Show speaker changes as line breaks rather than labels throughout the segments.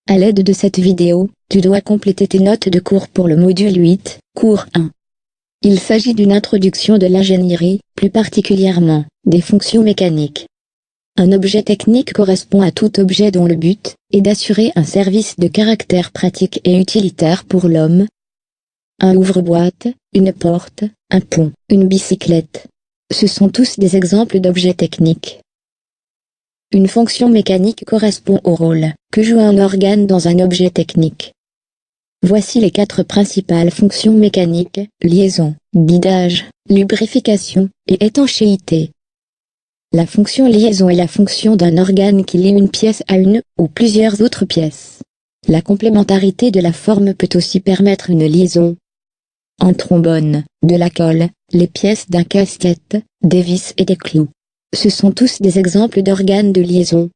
À l'aide de cette vidéo, tu dois compléter tes notes de cours pour le module 8, cours 1. Il s'agit d'une introduction de l'ingénierie, plus particulièrement, des fonctions mécaniques. Un objet technique correspond à tout objet dont le but est d'assurer un service de caractère pratique et utilitaire pour l'homme. Un ouvre-boîte, une porte, un pont, une bicyclette. Ce sont tous des exemples d'objets techniques. Une fonction mécanique correspond au rôle que joue un organe dans un objet technique. Voici les 4 principales fonctions mécaniques: liaison, guidage, lubrification et étanchéité. La fonction liaison est la fonction d'un organe qui lie une pièce à une ou plusieurs autres pièces. La complémentarité de la forme peut aussi permettre une liaison. En trombone, de la colle, les pièces d'un casse-tête, des vis et des clous. Ce sont tous des exemples d'organes de liaison.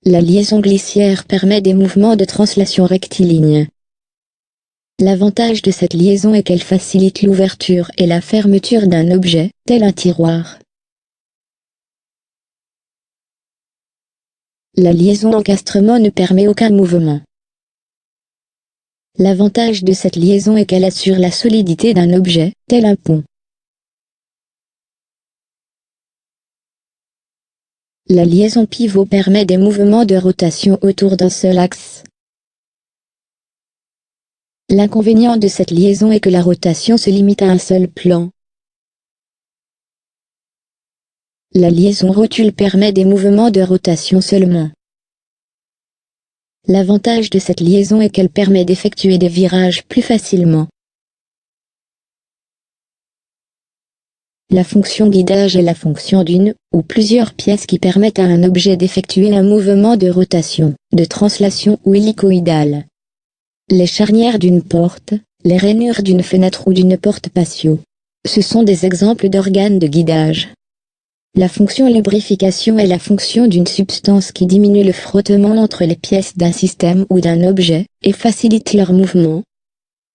La liaison glissière permet des mouvements de translation rectiligne. L'avantage de cette liaison est qu'elle facilite l'ouverture et la fermeture d'un objet, tel un tiroir. La liaison d'encastrement ne permet aucun mouvement. L'avantage de cette liaison est qu'elle assure la solidité d'un objet, tel un pont. La liaison pivot permet des mouvements de rotation autour d'un seul axe. L'inconvénient de cette liaison est que la rotation se limite à un seul plan. La liaison rotule permet des mouvements de rotation seulement. L'avantage de cette liaison est qu'elle permet d'effectuer des virages plus facilement. La fonction guidage est la fonction d'une ou plusieurs pièces qui permettent à un objet d'effectuer un mouvement de rotation, de translation ou hélicoïdale. Les charnières d'une porte, les rainures d'une fenêtre ou d'une porte patio. Ce sont des exemples d'organes de guidage. La fonction lubrification est la fonction d'une substance qui diminue le frottement entre les pièces d'un système ou d'un objet, et facilite leur mouvement.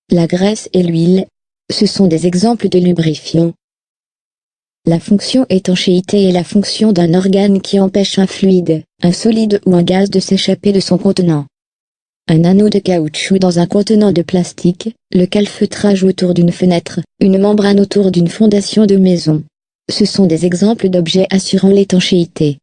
La graisse et l'huile. Ce sont des exemples de lubrifiants. La fonction étanchéité est la fonction d'un organe qui empêche un fluide, un solide ou un gaz de s'échapper de son contenant. Un anneau de caoutchouc dans un contenant de plastique, le calfeutrage autour d'une fenêtre, une membrane autour d'une fondation de maison. Ce sont des exemples d'objets assurant l'étanchéité.